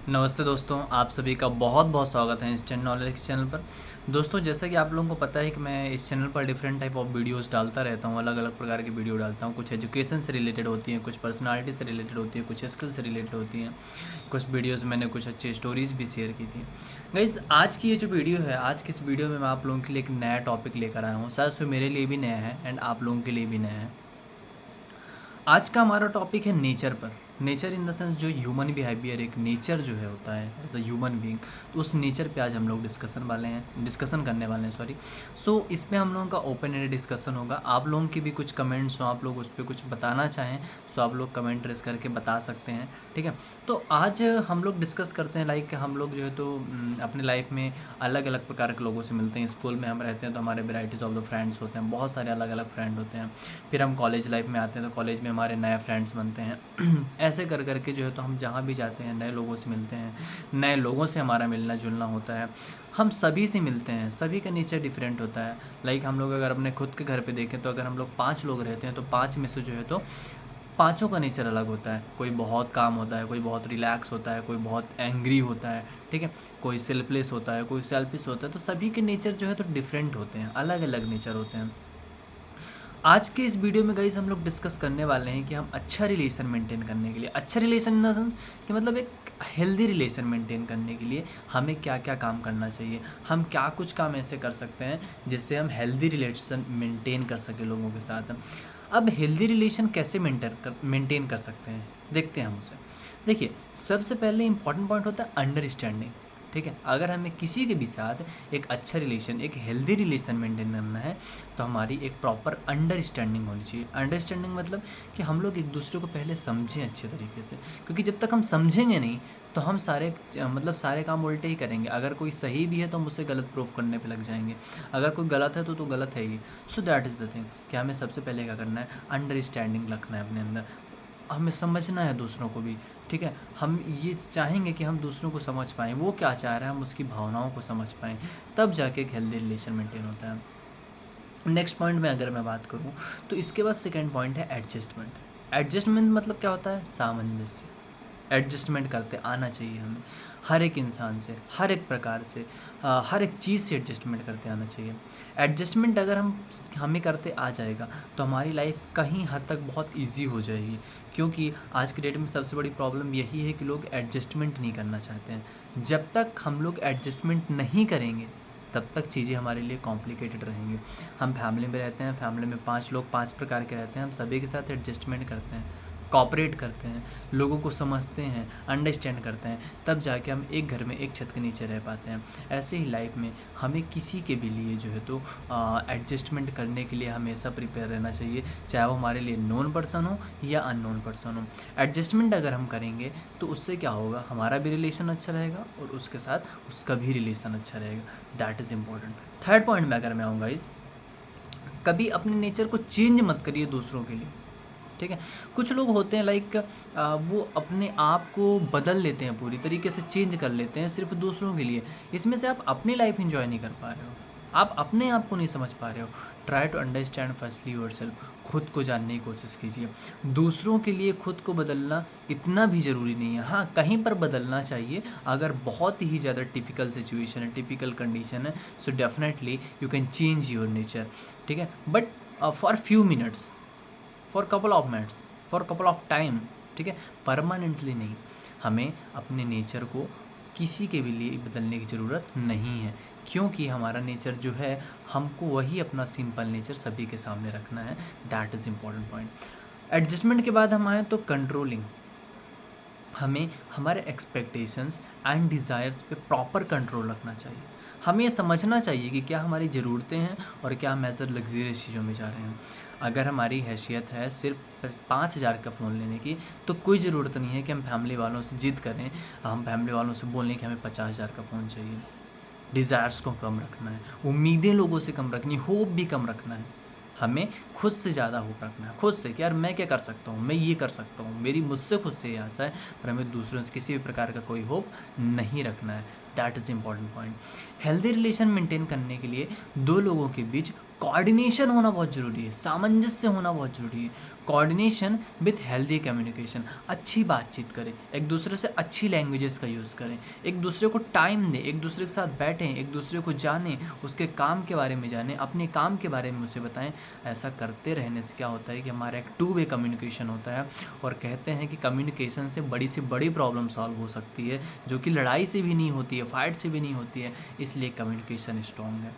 नमस्ते दोस्तों, आप सभी का बहुत बहुत स्वागत है इंस्टेंट नॉलेज चैनल पर। दोस्तों, जैसा कि आप लोगों को पता है कि मैं इस चैनल पर डिफरेंट टाइप ऑफ वीडियोस डालता रहता हूँ, अलग अलग प्रकार की वीडियो डालता हूँ। कुछ एजुकेशन से रिलेटेड होती हैं, कुछ पर्सनालिटी से रिलेटेड होती है, कुछ स्किल से रिलेटेड होती हैं। कुछ वीडियोज़ मैंने कुछ अच्छी स्टोरीज़ भी शेयर की थी। गाइस, आज की ये जो वीडियो है, आज की इस वीडियो में मैं आप लोगों के लिए एक नया टॉपिक लेकर आया हूँ। शायद से मेरे लिए भी नया है एंड आप लोगों के लिए भी नया है। आज का हमारा टॉपिक है नेचर पर। नेचर इन द सेंस जो ह्यूमन बिहेवियर, एक नेचर जो है होता है एज अ ह्यूमन बीइंग, तो उस नेचर पे आज हम लोग डिस्कशन करने वाले हैं, सॉरी। सो इस पे हम लोगों का ओपन एंड डिस्कशन होगा। आप लोगों की भी कुछ कमेंट्स हो, आप लोग उस पर कुछ बताना चाहें, सो आप लोग कमेंट रेस करके बता सकते हैं, ठीक है। तो आज हम लोग डिस्कस करते हैं, लाइक हम लोग जो है तो अपने लाइफ में अलग अलग प्रकार के लोगों से मिलते हैं। स्कूल में हम रहते हैं तो हमारे वेराइटीज़ ऑफ द फ्रेंड्स होते हैं, बहुत सारे अलग अलग फ्रेंड होते हैं। फिर हम कॉलेज लाइफ में आते हैं तो कॉलेज में हमारे नए फ्रेंड्स बनते हैं। ऐसे कर करके जो है तो हम जहाँ भी जाते हैं नए लोगों से मिलते हैं, नए लोगों से हमारा मिलना जुलना होता है। हम सभी से मिलते हैं, सभी का नेचर डिफरेंट होता है। लाइक हम लोग अगर अपने खुद के घर पे देखें तो अगर हम लोग 5 लोग रहते हैं तो 5 में से जो है तो पाँचों का नेचर अलग होता है। कोई बहुत काम होता है, कोई बहुत रिलैक्स होता है, कोई बहुत एंग्री होता है, ठीक है। कोई सेल्फलेस होता है, कोई सेल्फिश होता है। तो सभी के नेचर जो है तो डिफरेंट होते हैं, अलग अलग नेचर होते हैं। आज के इस वीडियो में गाइस हम लोग डिस्कस करने वाले हैं कि हम अच्छा रिलेशन मेंटेन करने के लिए, अच्छा रिलेशन इन द सेंस कि मतलब एक हेल्दी रिलेशन मेंटेन करने के लिए हमें क्या क्या काम करना चाहिए, हम क्या कुछ काम ऐसे कर सकते हैं जिससे हम हेल्दी रिलेशन मेंटेन कर सकें लोगों के साथ। अब हेल्दी रिलेशन कैसे मेंटेन कर सकते हैं, देखते हैं हम उसे। देखिए, सबसे पहले इंपॉर्टेंट पॉइंट होता है अंडरस्टैंडिंग, ठीक है। अगर हमें किसी के भी साथ एक अच्छा रिलेशन, एक हेल्दी रिलेशन मेंटेन करना है तो हमारी एक प्रॉपर अंडरस्टैंडिंग होनी चाहिए। अंडरस्टैंडिंग मतलब कि हम लोग एक दूसरे को पहले समझें अच्छे तरीके से, क्योंकि जब तक हम समझेंगे नहीं तो हम सारे काम उल्टे ही करेंगे। अगर कोई सही भी है तो हम उसे गलत प्रूफ करने पे लग जाएंगे, अगर कोई गलत है तो गलत है ही। So that is the thing कि हमें सबसे पहले क्या करना है, अंडरस्टैंडिंग रखना है अपने अंदर। हमें समझना है दूसरों को भी, ठीक है। हम ये चाहेंगे कि हम दूसरों को समझ पाएँ, वो क्या चाह रहा है, हम उसकी भावनाओं को समझ पाएँ, तब जाके एक हेल्दी रिलेशन मेंटेन होता है। नेक्स्ट पॉइंट में अगर मैं बात करूँ तो इसके बाद सेकंड पॉइंट है एडजस्टमेंट। एडजस्टमेंट मतलब क्या होता है, सामंजस्य। एडजस्टमेंट करते आना चाहिए हमें, हर एक इंसान से, हर एक प्रकार से, हर एक चीज़ से एडजस्टमेंट करते आना चाहिए। एडजस्टमेंट अगर हमें करते आ जाएगा तो हमारी लाइफ कहीं हद तक बहुत इजी हो जाएगी, क्योंकि आज के डेट में सबसे बड़ी प्रॉब्लम यही है कि लोग एडजस्टमेंट नहीं करना चाहते हैं। जब तक हम लोग एडजस्टमेंट नहीं करेंगे तब तक चीज़ें हमारे लिए कॉम्प्लिकेटेड रहेंगी। हम फैमिली में रहते हैं, फैमिली में 5 लोग 5 प्रकार के रहते हैं, हम सभी के साथ एडजस्टमेंट करते हैं, कॉपरेट करते हैं, लोगों को समझते हैं, अंडरस्टैंड करते हैं, तब जाके हम एक घर में एक छत के नीचे रह पाते हैं। ऐसे ही लाइफ में हमें किसी के भी लिए जो है तो एडजस्टमेंट करने के लिए हमेशा प्रिपेयर रहना चाहिए, चाहे वो हमारे लिए नोन पर्सन हो या अननोन पर्सन हो। एडजस्टमेंट अगर हम करेंगे तो उससे क्या होगा, हमारा भी रिलेशन अच्छा रहेगा और उसके साथ उसका भी रिलेशन अच्छा रहेगा। That is important. Third point में अगर मैं आऊँगा, इस कभी अपने नेचर को चेंज मत करिए दूसरों के लिए, ठीक है। कुछ लोग होते हैं लाइक वो अपने आप को बदल लेते हैं, पूरी तरीके से चेंज कर लेते हैं सिर्फ दूसरों के लिए। इसमें से आप अपनी लाइफ एंजॉय नहीं कर पा रहे हो, आप अपने आप को नहीं समझ पा रहे हो। Try to understand firstly yourself. खुद को जानने की कोशिश कीजिए। दूसरों के लिए खुद को बदलना इतना भी ज़रूरी नहीं है। हाँ, कहीं पर बदलना चाहिए, अगर बहुत ही ज़्यादा टिपिकल सिचुएशन है, टिपिकल कंडीशन है, so definitely you can change your nature, ठीक है। But for few minutes, for couple of minutes, for couple of time, ठीक है, परमानेंटली नहीं। हमें अपने नेचर को किसी के भी लिए बदलने की ज़रूरत नहीं है, क्योंकि हमारा नेचर जो है, हमको वही अपना सिंपल नेचर सभी के सामने रखना है। That is important point. Adjustment के बाद हम आए तो कंट्रोलिंग। हमें हमारे एक्सपेक्टेशंस एंड डिज़ायर्स पे प्रॉपर कंट्रोल रखना चाहिए। हमें ये समझना चाहिए कि क्या हमारी ज़रूरतें हैं और क्या हम एज लग्जरियस चीज़ों में जा रहे हैं। अगर हमारी हैसियत है सिर्फ 5,000 का फ़ोन लेने की, तो कोई ज़रूरत नहीं है कि हम फैमिली वालों से ज़िद करें, हम फैमिली वालों से बोलें कि हमें 50,000 का फ़ोन चाहिए। डिज़ायर्स को कम रखना है, उम्मीदें लोगों से कम रखनी, होप भी कम रखना है। हमें खुद से ज़्यादा होप रखना है, खुद से कि यार मैं क्या कर सकता हूँ, मैं ये कर सकता हूँ, मेरी मुझसे खुद से ये आशा है। पर हमें दूसरों से किसी भी प्रकार का कोई होप नहीं रखना है। That is important point. Healthy relation maintain करने के लिए दो लोगों के बीच कोऑर्डिनेशन होना बहुत ज़रूरी है, सामंजस्य होना बहुत ज़रूरी है। कोऑर्डिनेशन विथ हेल्दी कम्युनिकेशन, अच्छी बातचीत करें, एक दूसरे से अच्छी लैंग्वेजेस का यूज़ करें, एक दूसरे को टाइम दें, एक दूसरे के साथ बैठें, एक दूसरे को जानें, उसके काम के बारे में जानें, अपने काम के बारे में उसे बताएं। ऐसा करते रहने से क्या होता है कि हमारा एक टू वे कम्युनिकेशन होता है, और कहते हैं कि कम्युनिकेशन से बड़ी प्रॉब्लम सॉल्व हो सकती है, जो कि लड़ाई से भी नहीं होती है, फाइट से भी नहीं होती है, इसलिए कम्युनिकेशन स्ट्रॉन्ग है।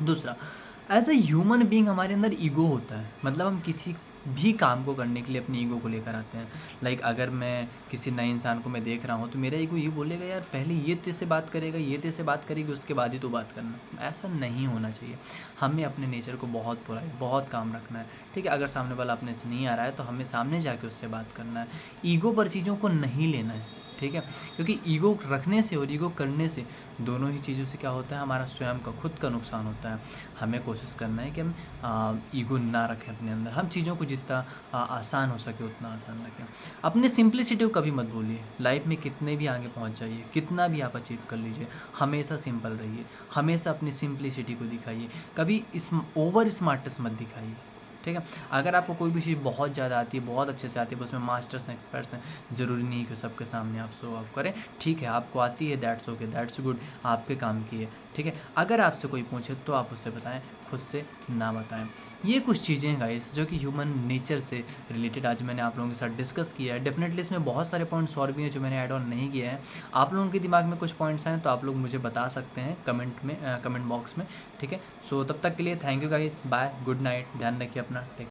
दूसरा, एज ए ह्यूमन बीइंग हमारे अंदर ईगो होता है, मतलब हम किसी भी काम को करने के लिए अपनी ईगो को लेकर आते हैं। लाइक अगर मैं किसी नए इंसान को मैं देख रहा हूँ तो मेरा ईगो ये बोलेगा यार पहले ये तेरे से बात करेगा, ये तेरे से बात करेगी, उसके बाद ही तो बात करना। ऐसा नहीं होना चाहिए। हमें अपने नेचर को बहुत पोलाइट, बहुत काम रखना है, ठीक है। अगर सामने वाला अपने से नहीं आ रहा है तो हमें सामने जाके उससे बात करना है। ईगो पर चीज़ों को नहीं लेना है, ठीक है, क्योंकि ईगो रखने से और ईगो करने से दोनों ही चीज़ों से क्या होता है, हमारा स्वयं का खुद का नुकसान होता है। हमें कोशिश करना है कि हम ईगो ना रखें अपने अंदर, हम चीज़ों को जितना आसान हो सके उतना आसान रखें। अपने सिंप्लिसिटी को कभी मत भूलिए। लाइफ में कितने भी आगे पहुंच जाइए, कितना भी आप अचीव कर लीजिए, हमेशा सिंपल रहिए, हमेशा अपनी सिंप्लिसिटी को दिखाइए, कभी ओवर स्मार्टनेस मत दिखाइए, ठीक है। अगर आपको कोई भी चीज़ बहुत ज़्यादा आती है, बहुत अच्छे से आती है, उसमें मास्टर्स हैं, एक्सपर्ट्स हैं, ज़रूरी नहीं कि सबके सामने आप शो ऑफ करें, ठीक है। आपको आती है, दैट्स ओके, दैट्स गुड, आपके काम की है, ठीक है। अगर आपसे कोई पूछे तो आप उससे बताएं, खुद से ना बताएं। ये कुछ चीज़ें हैं गाइस जो कि ह्यूमन नेचर से रिलेटेड आज मैंने आप लोगों के साथ डिस्कस किया है। डेफिनेटली इसमें बहुत सारे पॉइंट्स और भी हैं जो मैंने ऐड ऑन नहीं किया है। आप लोगों के दिमाग में कुछ पॉइंट्स आए तो आप लोग मुझे बता सकते हैं कमेंट में, कमेंट बॉक्स में, ठीक है। सो तब तक के लिए thank you guys, bye, good night, ध्यान रखिए अपना, टेक